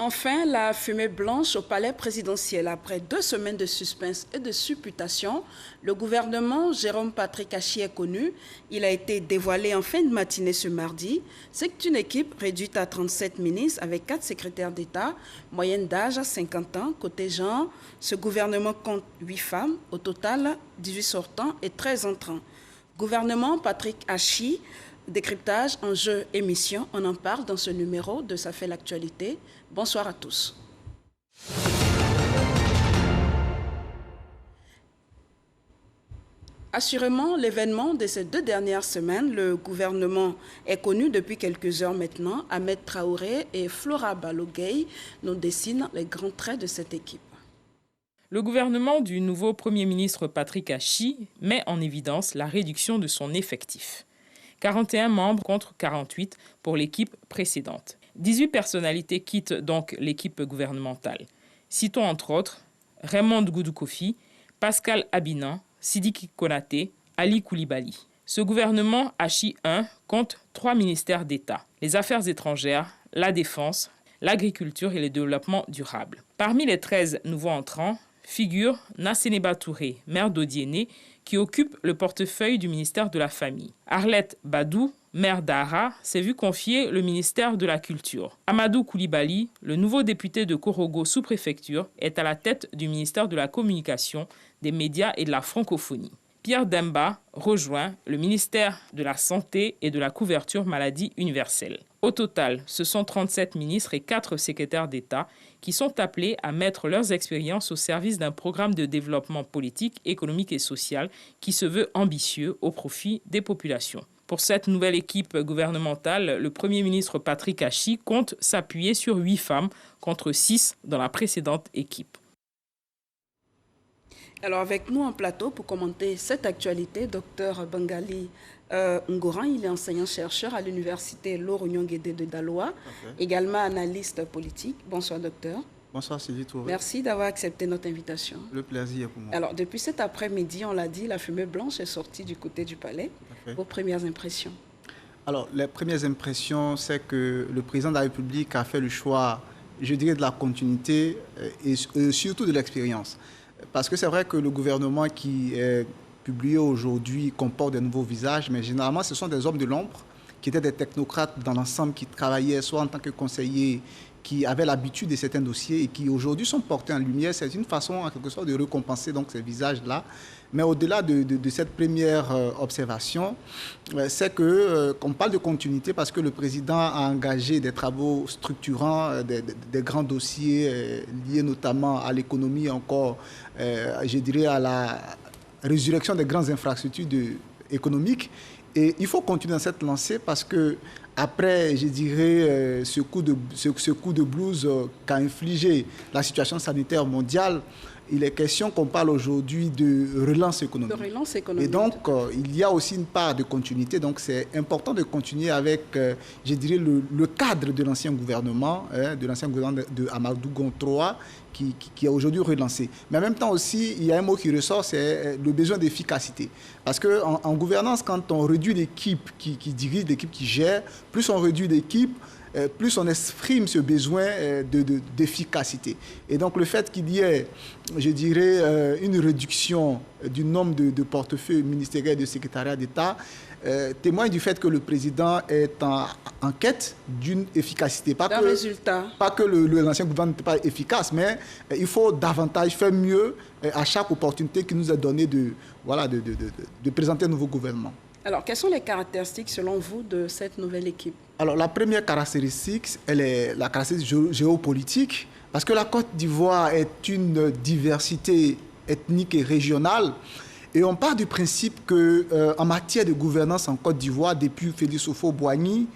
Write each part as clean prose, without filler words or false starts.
Enfin, la fumée blanche au palais présidentiel. Après 2 semaines de suspense et de supputation, le gouvernement Jérôme Patrick Achi est connu. Il a été dévoilé en fin de matinée ce mardi. C'est une équipe réduite à 37 ministres avec 4 secrétaires d'État, moyenne d'âge à 50 ans. Côté genre, ce gouvernement compte 8 femmes, au total 18 sortants et 13 entrants. Gouvernement Patrick Achi, décryptage, enjeux, émission. On en parle dans ce numéro de Ça fait l'actualité. Bonsoir à tous. Assurément, l'événement de ces 2 dernières semaines, le gouvernement est connu depuis quelques heures maintenant. Ahmed Traoré et Flora Balogueye nous dessinent les grands traits de cette équipe. Le gouvernement du nouveau Premier ministre Patrick Achi met en évidence la réduction de son effectif. 41 membres contre 48 pour l'équipe précédente. 18 personnalités quittent donc l'équipe gouvernementale. Citons entre autres Raymond Goudou Kofi, Pascal Abinan, Sidiki Konaté, Ali Koulibaly. Ce gouvernement Achi 1 compte 3 ministères d'État, les affaires étrangères, la défense, l'agriculture et le développement durable. Parmi les 13 nouveaux entrants figure Nasseneba Touré, maire d'Odiéné, qui occupe le portefeuille du ministère de la Famille. Arlette Badou, maire d'Ara, s'est vu confier le ministère de la Culture. Amadou Koulibaly, le nouveau député de Korogo sous-préfecture, est à la tête du ministère de la Communication, des médias et de la francophonie. Pierre Demba rejoint le ministère de la Santé et de la Couverture Maladie Universelle. Au total, ce sont 37 ministres et 4 secrétaires d'État qui sont appelés à mettre leurs expériences au service d'un programme de développement politique, économique et social qui se veut ambitieux au profit des populations. Pour cette nouvelle équipe gouvernementale, le Premier ministre Patrick Achi compte s'appuyer sur 8 femmes contre 6 dans la précédente équipe. Alors avec nous en plateau pour commenter cette actualité, Dr Bangali Ngoran, il est enseignant-chercheur à l'université Loro-Nyongédé de Daloa, également analyste politique. Bonsoir docteur. Bonsoir Sylvie Touré. Merci d'avoir accepté notre invitation. Le plaisir est pour moi. Alors depuis cet après-midi, on l'a dit, la fumée blanche est sortie du côté du palais. Vos premières impressions? Alors les premières impressions, c'est que le président de la République a fait le choix, je dirais, de la continuité et surtout de l'expérience. Parce que c'est vrai que le gouvernement qui est publié aujourd'hui comporte de nouveaux visages, mais généralement, ce sont des hommes de l'ombre qui étaient des technocrates dans l'ensemble, qui travaillaient soit en tant que conseillers, qui avaient l'habitude de certains dossiers et qui aujourd'hui sont portés en lumière. C'est une façon, en quelque sorte, de récompenser donc, ces visages-là. Mais au-delà de cette première observation, c'est qu'on parle de continuité parce que le président a engagé des travaux structurants, des grands dossiers liés notamment à l'économie, encore, je dirais, à la résurrection des grandes infrastructures économiques. Et il faut continuer dans cette lancée parce que après, je dirais, ce coup de blues qu'a infligé la situation sanitaire mondiale, il est question qu'on parle aujourd'hui de relance économique. De relance économique. Et donc, il y a aussi une part de continuité. Donc, c'est important de continuer avec, je dirais, le cadre de l'ancien gouvernement, de Amadou Gontroa, qui est aujourd'hui relancé. Mais en même temps aussi, il y a un mot qui ressort, c'est le besoin d'efficacité. Parce qu'en gouvernance, quand on réduit l'équipe qui dirige, l'équipe qui gère, plus on réduit l'équipe, plus on exprime ce besoin d'efficacité. Et donc le fait qu'il y ait, je dirais, une réduction du nombre de portefeuilles ministériels de secrétariat d'État témoigne du fait que le président est en quête d'une efficacité. Pas que l'ancien gouvernement n'était pas efficace, mais il faut davantage faire mieux à chaque opportunité qui nous est donnée de présenter un nouveau gouvernement. Alors, quelles sont les caractéristiques, selon vous, de cette nouvelle équipe? Alors, la première caractéristique, elle est la caractéristique géopolitique, parce que la Côte d'Ivoire est une diversité ethnique et régionale. Et on part du principe qu'en matière de gouvernance en Côte d'Ivoire, depuis Félix Houphouët-Boigny,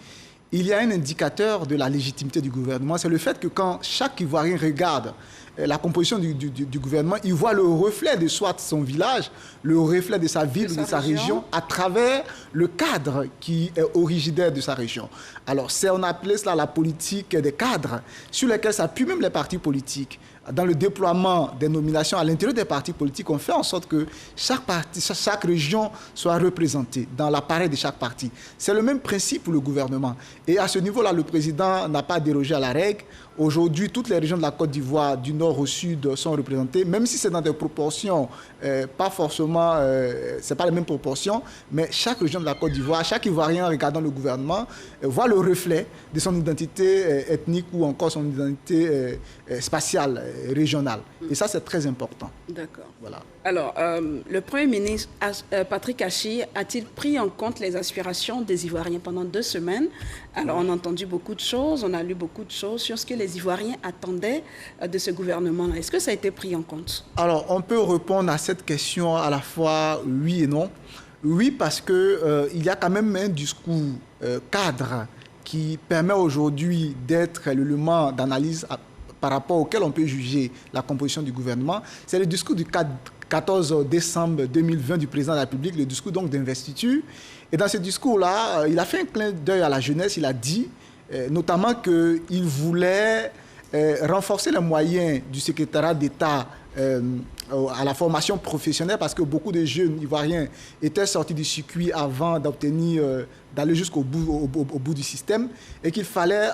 il y a un indicateur de la légitimité du gouvernement. C'est le fait que quand chaque Ivoirien regarde la composition du gouvernement, il voit le reflet de soit son village, le reflet de sa ville ou de sa région à travers le cadre qui est originaire de sa région. Alors, on a appelé cela la politique des cadres, sur lesquels s'appuient même les partis politiques. Dans le déploiement des nominations à l'intérieur des partis politiques, on fait en sorte que chaque région soit représentée dans l'appareil de chaque parti. C'est le même principe pour le gouvernement. Et à ce niveau-là, le président n'a pas dérogé à la règle. Aujourd'hui, toutes les régions de la Côte d'Ivoire, du nord au sud, sont représentées, même si c'est dans des proportions, pas forcément, c'est pas les mêmes proportions, mais chaque région de la Côte d'Ivoire, chaque Ivoirien regardant le gouvernement, voit le reflet de son identité ethnique ou encore son identité spatiale, régionale. Et ça, c'est très important. D'accord. Voilà. Alors, le Premier ministre Patrick Achi a-t-il pris en compte les aspirations des Ivoiriens pendant 2 semaines? Alors, on a entendu beaucoup de choses, on a lu beaucoup de choses sur ce que les Ivoiriens attendaient de ce gouvernement-là. Est-ce que ça a été pris en compte? Alors, on peut répondre à cette question à la fois oui et non. Oui, parce qu'il y a quand même un discours cadre qui permet aujourd'hui d'être l'élément d'analyse par rapport auquel on peut juger la composition du gouvernement. C'est le discours du 14 décembre 2020 du président de la République, le discours donc d'investiture. Et dans ce discours-là, il a fait un clin d'œil à la jeunesse. Il a dit notamment qu'il voulait renforcer les moyens du secrétariat d'État à la formation professionnelle, parce que beaucoup de jeunes Ivoiriens étaient sortis du circuit avant d'aller jusqu'au bout du système, et qu'il fallait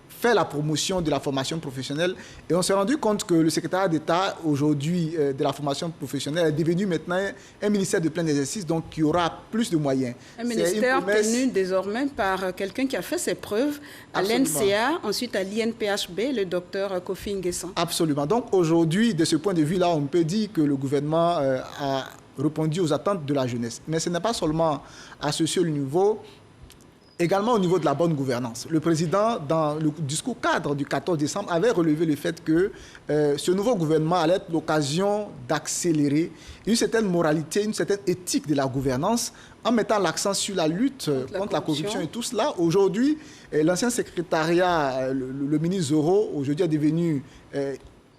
faire la promotion de la formation professionnelle. Et on s'est rendu compte que le secrétariat d'État aujourd'hui de la formation professionnelle est devenu maintenant un ministère de plein exercice, donc qui aura plus de moyens. Un ministère tenu désormais par quelqu'un qui a fait ses preuves à l'NCA, ensuite à l'INPHB, le docteur Kofi Nguessan. Absolument. Donc aujourd'hui, de ce point de vue-là, on peut dire que le gouvernement a répondu aux attentes de la jeunesse. Mais ce n'est pas seulement à ce seul niveau. Également au niveau de la bonne gouvernance. Le président, dans le discours cadre du 14 décembre, avait relevé le fait que ce nouveau gouvernement allait être l'occasion d'accélérer une certaine moralité, une certaine éthique de la gouvernance, en mettant l'accent sur la lutte contre la corruption et tout cela. Aujourd'hui, l'ancien secrétariat, le ministre Zoro, aujourd'hui est devenu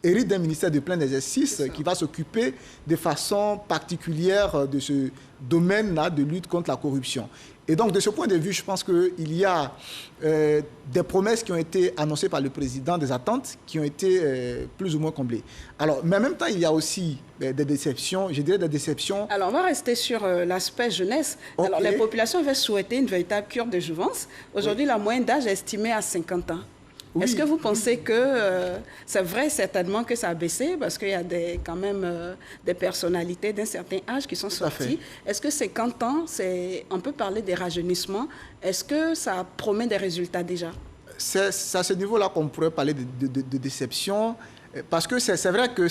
hérite d'un ministère de plein exercice qui va s'occuper de façon particulière de ce domaine-là de lutte contre la corruption. Et donc, de ce point de vue, je pense qu'il y a des promesses qui ont été annoncées par le président, des attentes qui ont été plus ou moins comblées. Alors, mais en même temps, il y a aussi des déceptions, je dirais des déceptions. Alors, on va rester sur l'aspect jeunesse. Okay. Alors, les populations avaient souhaité une véritable cure de jouvence. Aujourd'hui, la moyenne d'âge est estimée à 50 ans. Oui. Est-ce que vous pensez que c'est vrai certainement que ça a baissé parce qu'il y a quand même des personnalités d'un certain âge qui sont sorties? Est-ce que 50 ans, on peut parler des rajeunissements? Est-ce que ça promet des résultats déjà? C'est à ce niveau-là qu'on pourrait parler de déception, parce que c'est vrai que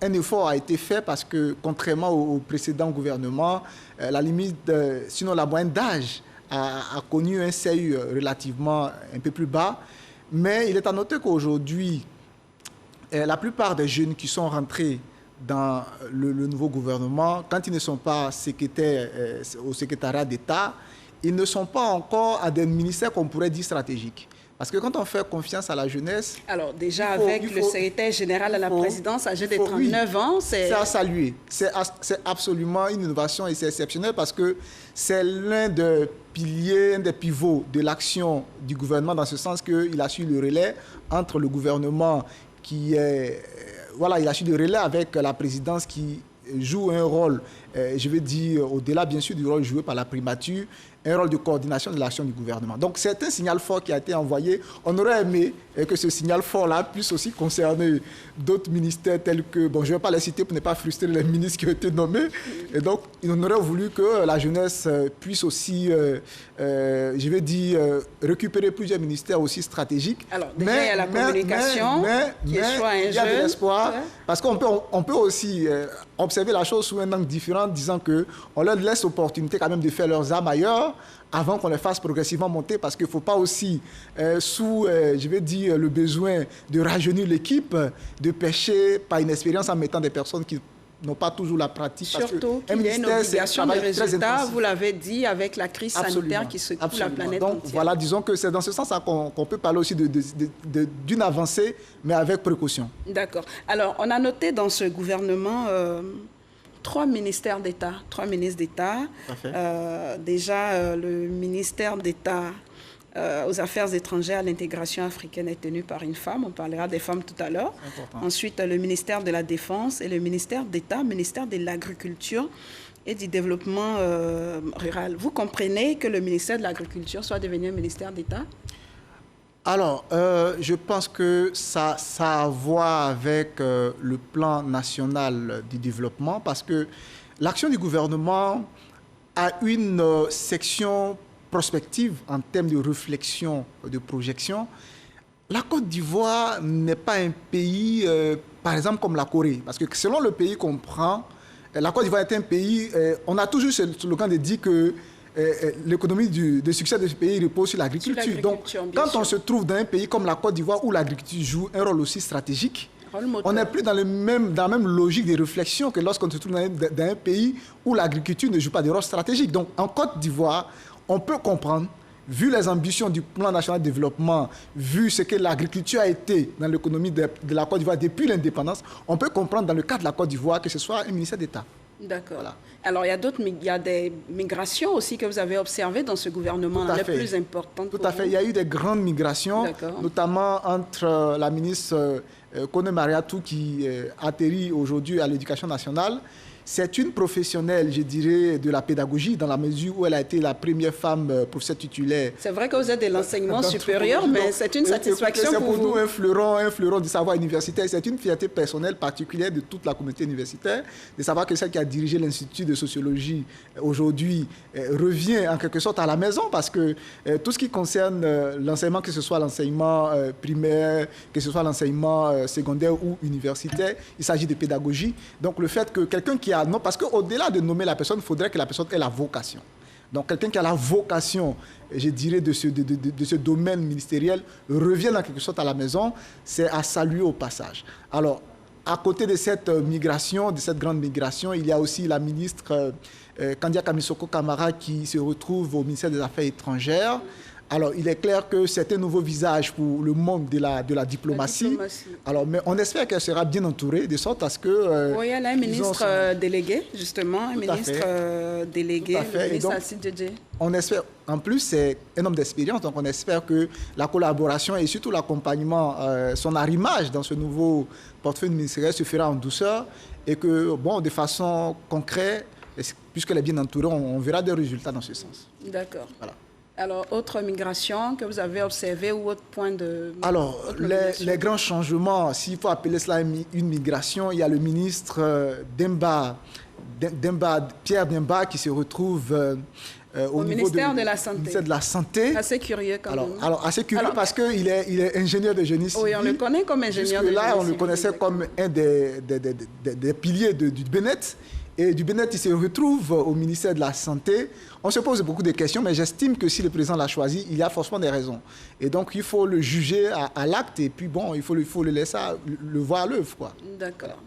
un effort a été fait, parce que contrairement au précédent gouvernement, la limite, sinon la moyenne d'âge a connu un seuil relativement un peu plus bas. Mais il est à noter qu'aujourd'hui, la plupart des jeunes qui sont rentrés dans le nouveau gouvernement, quand ils ne sont pas secrétaires au secrétariat d'État, ils ne sont pas encore à des ministères qu'on pourrait dire stratégiques. Parce que quand on fait confiance à la jeunesse... Alors déjà, avec le secrétaire général à la présidence, âgé de 39 ans, c'est... à saluer. C'est absolument une innovation et c'est exceptionnel, parce que c'est l'un des piliers, un des pivots de l'action du gouvernement, dans ce sens qu'il assure le relais entre le gouvernement qui est... Voilà, il assure le relais avec la présidence qui joue un rôle, je veux dire, au-delà bien sûr du rôle joué par la primature, un rôle de coordination de l'action du gouvernement. Donc c'est un signal fort qui a été envoyé. On aurait aimé que ce signal fort-là puisse aussi concerner d'autres ministères tels que, bon, je ne vais pas les citer pour ne pas frustrer les ministres qui ont été nommés. Et donc, on aurait voulu que la jeunesse puisse aussi, je vais dire, récupérer plusieurs ministères aussi stratégiques. Alors, déjà, il y a la communication qui est choix un jeune. Il y a de l'espoir, parce qu'on peut aussi observer la chose sous un angle différent, disant qu'on leur laisse l'opportunité quand même de faire leurs armes ailleurs, avant qu'on les fasse progressivement monter, parce qu'il ne faut pas aussi, je vais dire, le besoin de rajeunir l'équipe, de pêcher par inexpérience en mettant des personnes qui n'ont pas toujours la pratique. Surtout qu'il y a une obligation de résultat, vous l'avez dit, avec la crise sanitaire qui secoue la planète entière. Donc voilà, disons que c'est dans ce sens qu'on peut parler aussi d'une avancée, mais avec précaution. D'accord. Alors, on a noté dans ce gouvernement... 3 ministères d'État, 3 ministres d'État. Déjà, le ministère d'État aux Affaires étrangères, à l'intégration africaine est tenu par une femme. On parlera des femmes tout à l'heure. Ensuite, le ministère de la Défense et le ministère d'État, ministère de l'Agriculture et du développement rural. Vous comprenez que le ministère de l'Agriculture soit devenu un ministère d'État? Alors, je pense que ça a à voir avec le plan national du développement parce que l'action du gouvernement a une section prospective en termes de réflexion, de projection. La Côte d'Ivoire n'est pas un pays, par exemple, comme la Corée. Parce que selon le pays qu'on prend, la Côte d'Ivoire est un pays, on a toujours ce slogan de dire que l'économie de succès de ce pays repose sur l'agriculture. Donc, quand on se trouve dans un pays comme la Côte d'Ivoire où l'agriculture joue un rôle aussi stratégique, on n'est plus dans la même logique de réflexion que lorsqu'on se trouve dans un pays où l'agriculture ne joue pas de rôle stratégique. Donc, en Côte d'Ivoire, on peut comprendre, vu les ambitions du plan national de développement, vu ce que l'agriculture a été dans l'économie de la Côte d'Ivoire depuis l'indépendance, on peut comprendre dans le cas de la Côte d'Ivoire que ce soit un ministère d'État. D'accord. Voilà. Alors, il y a des migrations aussi que vous avez observées dans ce gouvernement, les plus importantes. Tout à fait. Il y a eu des grandes migrations, notamment entre la ministre Kone Mariatou qui atterrit aujourd'hui à l'Éducation nationale. C'est une professionnelle, je dirais, de la pédagogie, dans la mesure où elle a été la première femme professeure titulaire. C'est vrai que vous êtes de l'enseignement supérieur, mais c'est une satisfaction pour vous. C'est pour nous un fleuron du savoir universitaire. C'est une fierté personnelle particulière de toute la communauté universitaire, de savoir que celle qui a dirigé l'Institut de sociologie aujourd'hui revient en quelque sorte à la maison, parce que tout ce qui concerne l'enseignement, que ce soit l'enseignement primaire, que ce soit l'enseignement secondaire ou universitaire, il s'agit de pédagogie. Donc le fait que quelqu'un qui a... Non, parce qu'au-delà de nommer la personne, il faudrait que la personne ait la vocation. Donc quelqu'un qui a la vocation, je dirais, de ce domaine ministériel, revient en quelque sorte à la maison, c'est à saluer au passage. Alors, à côté de cette migration, de cette grande migration, il y a aussi la ministre Kandia Kamisoko Kamara qui se retrouve au ministère des Affaires étrangères. Alors, il est clair que c'est un nouveau visage pour le monde de la diplomatie. Alors, mais on espère qu'elle sera bien entourée, de sorte à ce que... oui, elle a un ministre délégué, justement, un ministre délégué, le ministre Assis Djedje. On espère, en plus, c'est un homme d'expérience, donc on espère que la collaboration et surtout l'accompagnement, son arrimage dans ce nouveau portefeuille ministériel se fera en douceur et que, bon, de façon concrète, puisqu'elle est bien entourée, on verra des résultats dans ce sens. D'accord. Voilà. Alors, autre migration que vous avez observée ou autre point de... Alors, les grands changements, s'il faut appeler cela une migration, il y a le ministre Pierre Demba qui se retrouve au ministère de la Santé. Ministère de la Santé. Assez curieux quand même. Alors, assez curieux parce qu'il est ingénieur de génie civil. Oui, on le connaît comme ingénieur de génie civil. Là, on le connaissait comme un des piliers du BNET. Et du BNET, il se retrouve au ministère de la Santé. On se pose beaucoup de questions, mais j'estime que si le président l'a choisi, il y a forcément des raisons. Et donc, il faut le juger à l'acte et puis, bon, il faut le laisser le voir à l'œuvre, quoi. D'accord.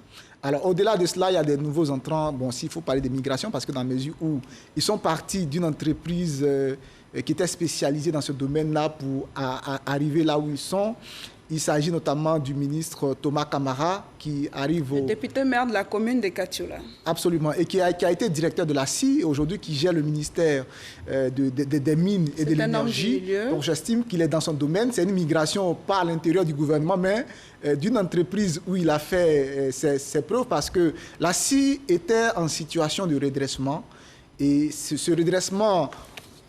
Alors, au-delà de cela, il y a des nouveaux entrants. Bon, s'il faut parler de migration, parce que dans la mesure où ils sont partis d'une entreprise qui était spécialisée dans ce domaine-là pour arriver là où ils sont. Il s'agit notamment du ministre Thomas Kamara qui arrive Le député maire de la commune de Katiola. Absolument. Et qui a été directeur de la CIE, aujourd'hui qui gère le ministère des mines et de l'énergie. Donc j'estime qu'il est dans son domaine. C'est une migration pas à l'intérieur du gouvernement, mais d'une entreprise où il a fait ses preuves parce que la CIE était en situation de redressement. Et ce redressement...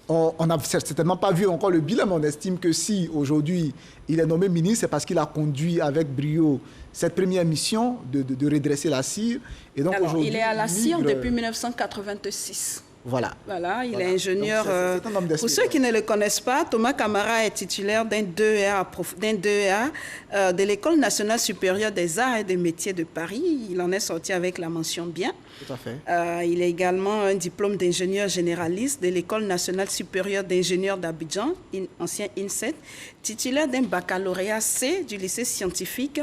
On n'a certainement pas vu encore le bilan, mais on estime que si aujourd'hui il est nommé ministre, c'est parce qu'il a conduit avec brio cette première mission de redresser la CIR. Et donc aujourd'hui, il est à la CIR depuis 1986. Voilà. Voilà, il est ingénieur. Pour ceux qui ne le connaissent pas, Thomas Kamara est titulaire d'un 2A de l'École nationale supérieure des arts et des métiers de Paris. Il en est sorti avec la mention bien. Tout à fait. Il a également un diplôme d'ingénieur généraliste de l'École nationale supérieure d'ingénieurs d'Abidjan, ancien INSET, titulaire d'un baccalauréat C du lycée scientifique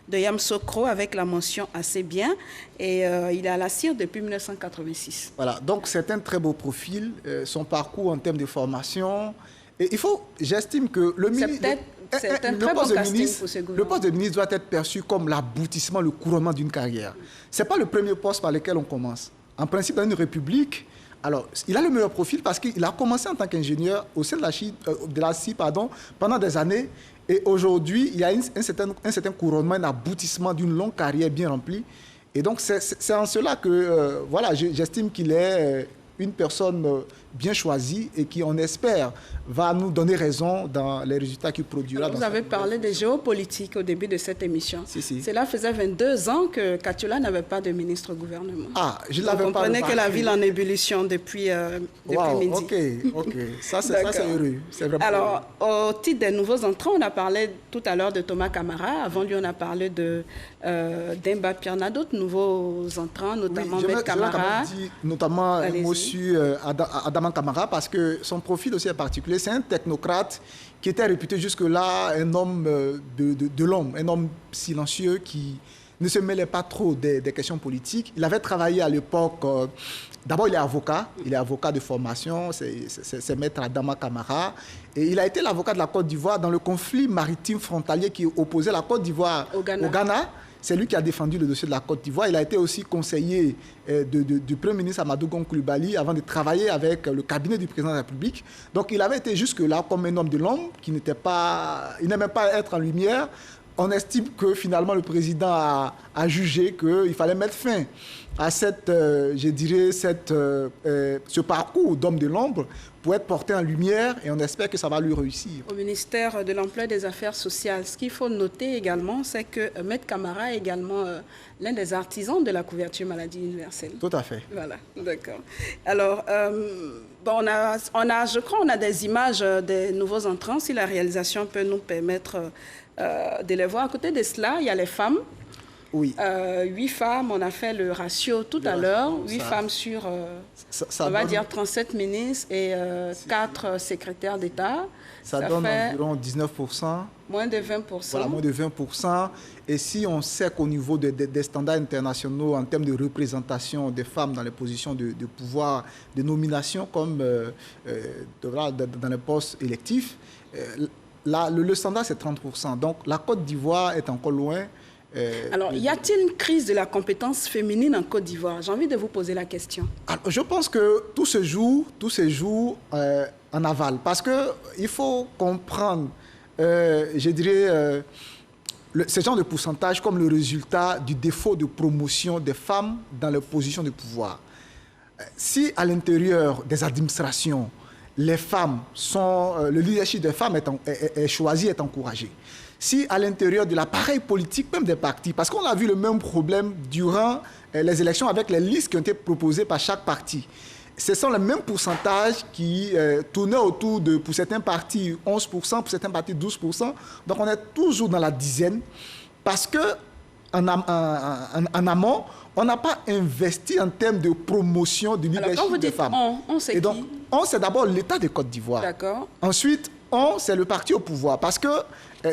de Yamoussoukro avec la mention assez bien. Et il est à la CIR depuis 1986. Voilà, donc c'est un très beau profil. Son parcours en termes de formation. Et j'estime que c'est un très bon casting pour ce gouvernement. Le poste de ministre doit être perçu comme l'aboutissement, le couronnement d'une carrière. Ce n'est pas le premier poste par lequel on commence. En principe, dans une république, alors, il a le meilleur profil parce qu'il a commencé en tant qu'ingénieur au sein de la CIE pendant des années. Et aujourd'hui, il y a un certain couronnement, un aboutissement d'une longue carrière bien remplie. Et donc, c'est en cela que voilà, j'estime qu'il est une personne bien choisie et qui, on espère, va nous donner raison dans les résultats qu'il produira. Alors, vous avez parlé de géopolitique au début de cette émission. Si. Cela faisait 22 ans que Katiola n'avait pas de ministre au gouvernement. Ah, je ne l'avais pas. Vous comprenez que la ville en ébullition depuis midi. Ok. Ça, c'est heureux. Alors, au titre des nouveaux entrants, on a parlé tout à l'heure de Thomas Camara. Avant lui, on a parlé d'Emba Pierre. On a d'autres nouveaux entrants, notamment Maître Camara. Notamment un mot sur Adama Camara, parce que son profil aussi est particulier. C'est un technocrate qui était réputé jusque-là un homme de l'homme, un homme silencieux qui ne se mêlait pas trop des questions politiques. Il avait travaillé à l'époque, d'abord il est avocat de formation, c'est Maître Adama Camara, et il a été l'avocat de la Côte d'Ivoire dans le conflit maritime frontalier qui opposait la Côte d'Ivoire au Ghana. C'est lui qui a défendu le dossier de la Côte d'Ivoire. Il a été aussi conseiller du Premier ministre Amadou Gon Coulibaly avant de travailler avec le cabinet du président de la République. Donc il avait été jusque-là comme un homme de l'ombre qui n'aimait pas être en lumière. On estime que finalement le président a jugé qu'il fallait mettre fin à ce parcours d'homme de l'ombre pour être porté en lumière, et on espère que ça va lui réussir. Au ministère de l'Emploi et des Affaires sociales, ce qu'il faut noter également, c'est que Maître Camara est également l'un des artisans de la couverture maladie universelle. Tout à fait. Voilà, d'accord. Alors, je crois qu'on a des images des nouveaux entrants, si la réalisation peut nous permettre de les voir. À côté de cela, il y a les femmes. Oui. 8 femmes, on a fait le ratio tout à l'heure. 8 femmes sur, on va dire, 37 ministres et 4 secrétaires d'État. Ça donne environ 19%. Moins de 20%. Voilà, moins de 20%. Et si on sait qu'au niveau des standards internationaux, en termes de représentation des femmes dans les positions de pouvoir, de nomination, comme dans les postes électifs, là, le standard, c'est 30%. Donc, la Côte d'Ivoire est encore loin. Alors, y a-t-il une crise de la compétence féminine en Côte d'Ivoire? J'ai envie de vous poser la question. Alors, je pense que tout se joue en aval. Parce qu'il faut comprendre, ce genre de pourcentage comme le résultat du défaut de promotion des femmes dans les positions de pouvoir. Si à l'intérieur des administrations, les femmes le leadership des femmes est choisi, est encouragé. Si à l'intérieur de l'appareil politique, même des partis, parce qu'on a vu le même problème durant les élections avec les listes qui ont été proposées par chaque parti. Ce sont les mêmes pourcentages qui tournaient autour de, pour certains partis, 11%, pour certains partis, 12%. Donc on est toujours dans la dizaine parce qu'en amont, on n'a pas investi en termes de promotion du leadership des femmes. On sait et donc, c'est d'abord l'État de Côte d'Ivoire. D'accord. Ensuite, c'est le parti au pouvoir. Parce que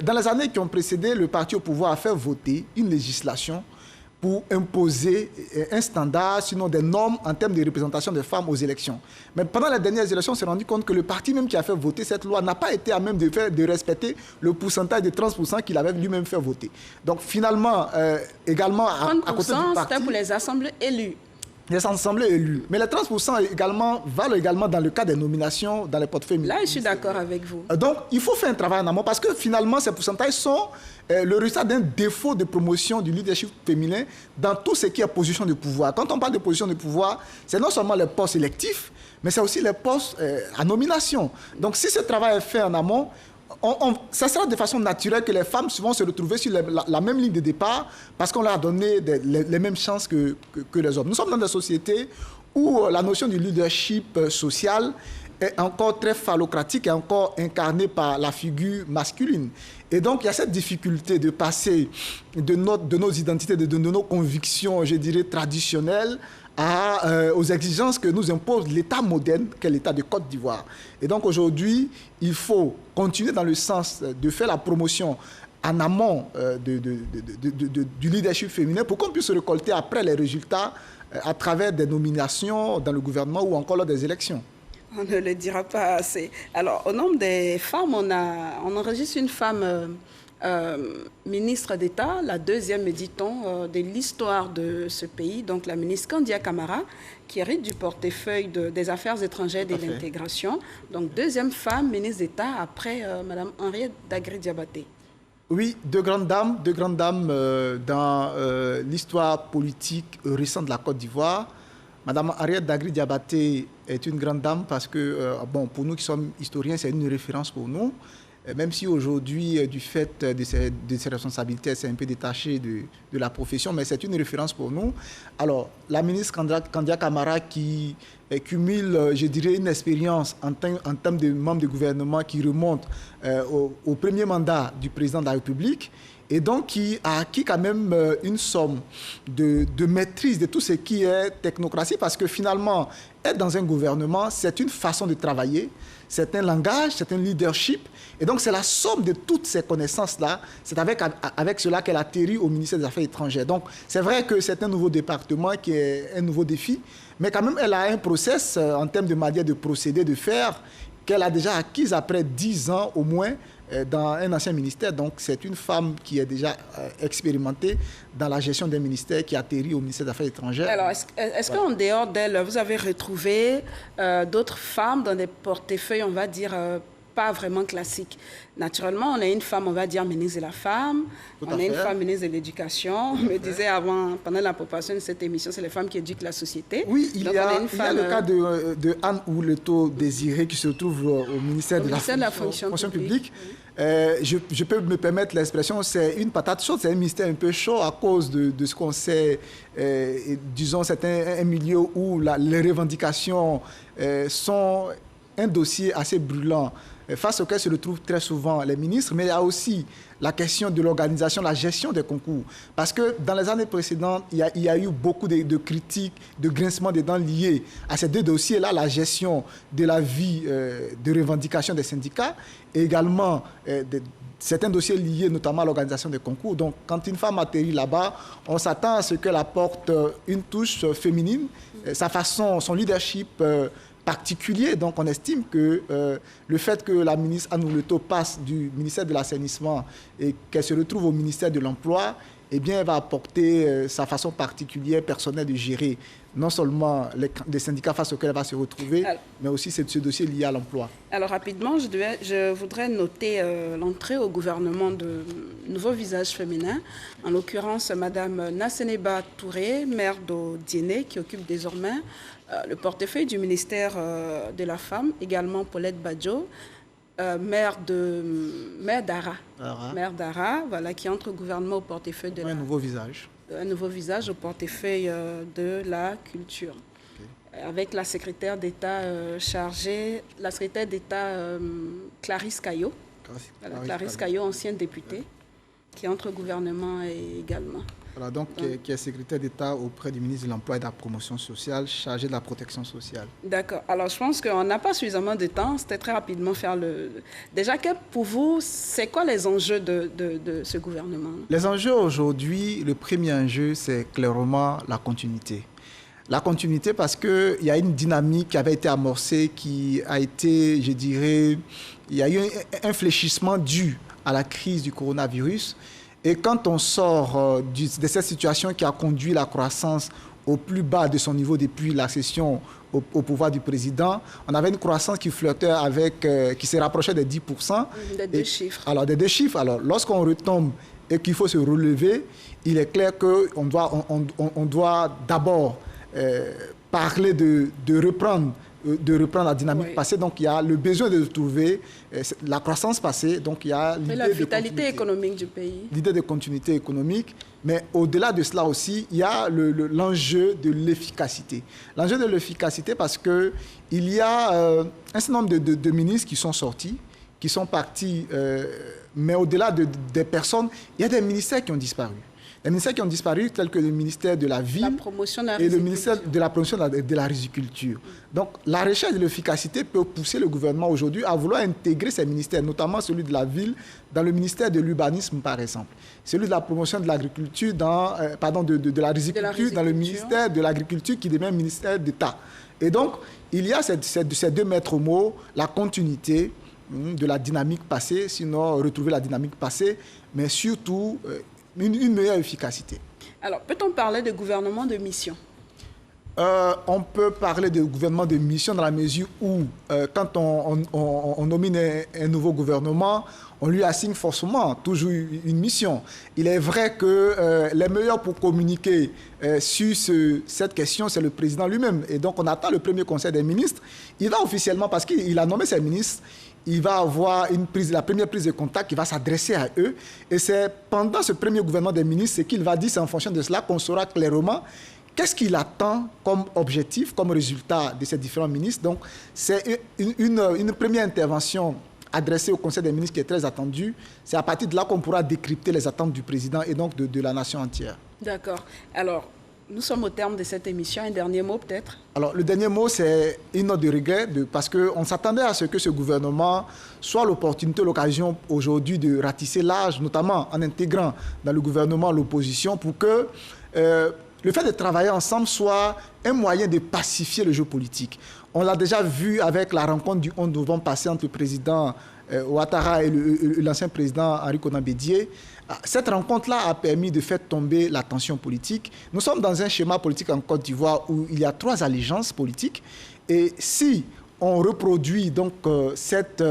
dans les années qui ont précédé, le parti au pouvoir a fait voter une législation pour imposer un standard, sinon des normes en termes de représentation des femmes aux élections. Mais pendant les dernières élections, on s'est rendu compte que le parti même qui a fait voter cette loi n'a pas été à même de respecter le pourcentage de 30% qu'il avait lui-même fait voter. Donc finalement, également, à côté du parti... c'était pour les assemblées élues. Les assemblées élues. Mais les 30% valent également dans le cas des nominations dans les portefeuilles féminins. Là, je suis d'accord avec vous. Donc, il faut faire un travail en amont parce que finalement, ces pourcentages sont le résultat d'un défaut de promotion du leadership féminin dans tout ce qui est position de pouvoir. Quand on parle de position de pouvoir, c'est non seulement les postes électifs, mais c'est aussi les postes à nomination. Donc, si ce travail est fait en amont, ça sera de façon naturelle que les femmes vont se retrouver sur la même ligne de départ parce qu'on leur a donné les mêmes chances que les hommes. Nous sommes dans des sociétés où la notion du leadership social est encore très phallocratique et encore incarnée par la figure masculine. Et donc, il y a cette difficulté de passer de nos identités, de nos convictions, je dirais, traditionnelles, aux exigences que nous impose l'État moderne, qu'est l'État de Côte d'Ivoire. Et donc aujourd'hui, il faut continuer dans le sens de faire la promotion en amont du leadership féminin pour qu'on puisse récolter après les résultats à travers des nominations dans le gouvernement ou encore lors des élections. On ne le dira pas assez. Alors, au nombre des femmes, on enregistre une femme... ministre d'État, la deuxième, dit-on, de l'histoire de ce pays, donc la ministre Kandia Camara, qui hérite du portefeuille des Affaires étrangères et de l'intégration. Donc, deuxième femme ministre d'État après Mme Henriette Dagri Diabaté. Oui, deux grandes dames dans l'histoire politique récente de la Côte d'Ivoire. Madame Ariette Dagri Diabaté est une grande dame parce que, bon, pour nous qui sommes historiens, c'est une référence pour nous. Même si aujourd'hui, du fait de ses responsabilités, elle s'est un peu détachée de la profession, mais c'est une référence pour nous. Alors, la ministre Kandia Camara qui cumule, je dirais, une expérience en termes de membre du gouvernement qui remonte au premier mandat du président de la République, et donc qui a acquis quand même une somme de maîtrise de tout ce qui est technocratie, parce que finalement, être dans un gouvernement, c'est une façon de travailler, c'est un langage, c'est un leadership, et donc c'est la somme de toutes ces connaissances-là, c'est avec cela qu'elle atterrit au ministère des Affaires étrangères. Donc c'est vrai que c'est un nouveau département qui est un nouveau défi, mais quand même elle a un process en termes de manière de procéder, de faire, qu'elle a déjà acquise après 10 ans au moins, dans un ancien ministère. Donc, c'est une femme qui est déjà expérimentée dans la gestion d'un ministère qui atterrit au ministère des Affaires étrangères. Alors, est-ce qu'en dehors d'elle, vous avez retrouvé d'autres femmes dans des portefeuilles, on va dire, pas vraiment classiques? Naturellement, on a une femme, on va dire, ministre de la Femme, on a une femme ministre de l'Éducation. On me disait avant, pendant la préparation de cette émission, c'est les femmes qui éduquent la société. Oui, il y a le cas de Anne Ouleto Désiré qui se trouve au ministère de la Fonction publique. Je peux me permettre l'expression, c'est une patate chaude, c'est un ministère un peu chaud à cause de ce qu'on sait. Disons, c'est un milieu où les revendications sont un dossier assez brûlant, face auquel se retrouvent très souvent les ministres, mais il y a aussi la question de l'organisation, la gestion des concours. Parce que dans les années précédentes, il y a eu beaucoup de critiques, de grincements des dents liés à ces deux dossiers-là, la gestion de la vie de revendication des syndicats et également certains dossiers liés notamment à l'organisation des concours. Donc, quand une femme atterrit là-bas, on s'attend à ce qu'elle apporte une touche féminine, sa façon, son leadership particulier. Donc, on estime que le fait que la ministre Anne Ouleto passe du ministère de l'Assainissement et qu'elle se retrouve au ministère de l'Emploi, eh bien, elle va apporter sa façon particulière, personnelle de gérer non seulement les syndicats face auxquels elle va se retrouver, mais aussi ce dossier lié à l'emploi. Alors, rapidement, je voudrais noter l'entrée au gouvernement de nouveaux visages féminins, en l'occurrence Mme Nasseneba Touré, maire d'Odiéné, qui occupe désormais le portefeuille du ministère de la Femme, également Paulette Badjo, maire d'Ara, voilà, qui entre au gouvernement au portefeuille de un nouveau visage. Un nouveau visage au portefeuille de la culture. Okay. Avec la secrétaire d'État chargée, la secrétaire d'État Clarisse Caillot, Clarisse Caillot, ancienne députée, qui entre au gouvernement également. Voilà, donc qui est secrétaire d'État auprès du ministre de l'Emploi et de la Promotion sociale, chargé de la protection sociale. D'accord. Alors, je pense qu'on n'a pas suffisamment de temps. C'était très rapidement faire le... Déjà, pour vous, c'est quoi les enjeux de ce gouvernement? Les enjeux aujourd'hui, le premier enjeu, c'est clairement la continuité. La continuité parce qu'il y a une dynamique qui avait été amorcée, qui a été, je dirais, il y a eu un fléchissement dû à la crise du coronavirus. Et quand on sort de cette situation qui a conduit la croissance au plus bas de son niveau depuis l'accession au pouvoir du président, on avait une croissance qui flirtait avec, qui se rapprochait des 10%. Des deux chiffres. Alors, des deux chiffres. Alors, lorsqu'on retombe et qu'il faut se relever, il est clair qu'on doit d'abord parler de reprendre la dynamique passée. Donc, il y a le besoin de retrouver la croissance passée. Donc, il y a l'idée la vitalité économique du pays. L'idée de continuité économique. Mais au-delà de cela aussi, il y a l'enjeu de l'efficacité. L'enjeu de l'efficacité parce qu'il y a un certain nombre de ministres qui sont sortis, qui sont partis. Mais au-delà des personnes, il y a des ministères qui ont disparu. Les ministères qui ont disparu, tels que le ministère de la Ville et le ministère de la Promotion de la Riziculture. Donc, la recherche de l'efficacité peut pousser le gouvernement aujourd'hui à vouloir intégrer ces ministères, notamment celui de la Ville, dans le ministère de l'Urbanisme, par exemple. Celui de la Promotion de l'Agriculture, de la Riziculture, dans le ministère de l'Agriculture, qui devient ministère d'État. Et donc, il y a ces deux maîtres mots, la continuité de la dynamique passée, sinon retrouver la dynamique passée, mais surtout une meilleure efficacité. Alors, peut-on parler de gouvernement de mission? On peut parler de gouvernement de mission dans la mesure où, quand on nomine un nouveau gouvernement, on lui assigne forcément toujours une mission. Il est vrai que les meilleurs pour communiquer sur cette question, c'est le président lui-même. Et donc, on attend le premier conseil des ministres. Il va officiellement, parce qu'il a nommé ses ministres, il va avoir la première prise de contact, il va s'adresser à eux. Et c'est pendant ce premier gouvernement des ministres, ce qu'il va dire, c'est en fonction de cela qu'on saura clairement qu'est-ce qu'il attend comme objectif, comme résultat de ces différents ministres. Donc, c'est une première intervention adressée au Conseil des ministres qui est très attendue. C'est à partir de là qu'on pourra décrypter les attentes du président et donc de la nation entière. D'accord. Alors, nous sommes au terme de cette émission. Un dernier mot peut-être? Alors, le dernier mot, c'est une note de regret parce qu'on s'attendait à ce que ce gouvernement soit l'opportunité, l'occasion aujourd'hui de ratisser large, notamment en intégrant dans le gouvernement l'opposition pour que le fait de travailler ensemble soit un moyen de pacifier le jeu politique. On l'a déjà vu avec la rencontre du 11 novembre passé entre le président Ouattara et l'ancien président Henri Konan Bédié. Cette rencontre-là a permis de faire tomber la tension politique. Nous sommes dans un schéma politique en Côte d'Ivoire où il y a 3 allégeances politiques. Et si on reproduit donc cette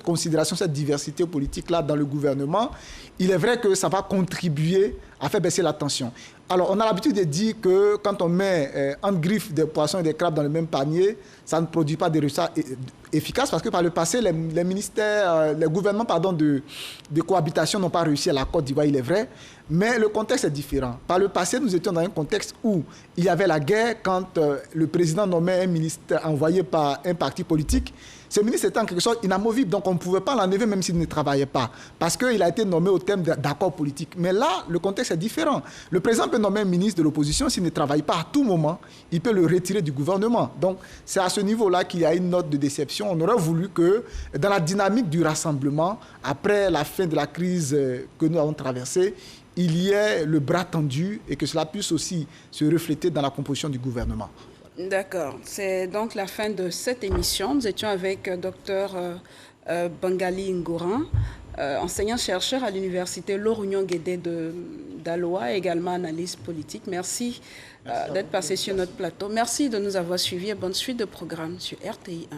considération, cette diversité politique-là dans le gouvernement, il est vrai que ça va contribuer à faire baisser la tension. Alors, on a l'habitude de dire que quand on met en griffe des poissons et des crabes dans le même panier, ça ne produit pas des résultats efficaces parce que par le passé, les gouvernements de cohabitation n'ont pas réussi à la Côte d'Ivoire, il est vrai, mais le contexte est différent. Par le passé, nous étions dans un contexte où il y avait la guerre quand le président nommait un ministre envoyé par un parti politique. Ce ministre était en quelque sorte inamovible, donc on ne pouvait pas l'enlever même s'il ne travaillait pas, parce qu'il a été nommé au terme d'accords politiques. Mais là, le contexte est différent. Le président peut nommer un ministre de l'opposition, s'il ne travaille pas à tout moment, il peut le retirer du gouvernement. Donc, c'est à ce niveau-là qu'il y a une note de déception. On aurait voulu que, dans la dynamique du rassemblement, après la fin de la crise que nous avons traversée, il y ait le bras tendu et que cela puisse aussi se refléter dans la composition du gouvernement. D'accord. C'est donc la fin de cette émission. Nous étions avec Dr Bangali Ngoran, enseignant-chercheur à l'université Laure-Union Guédé d'Aloa, également analyste politique. Merci d'être passé sur notre plateau. Merci de nous avoir suivis et bonne suite de programme sur RTI 1.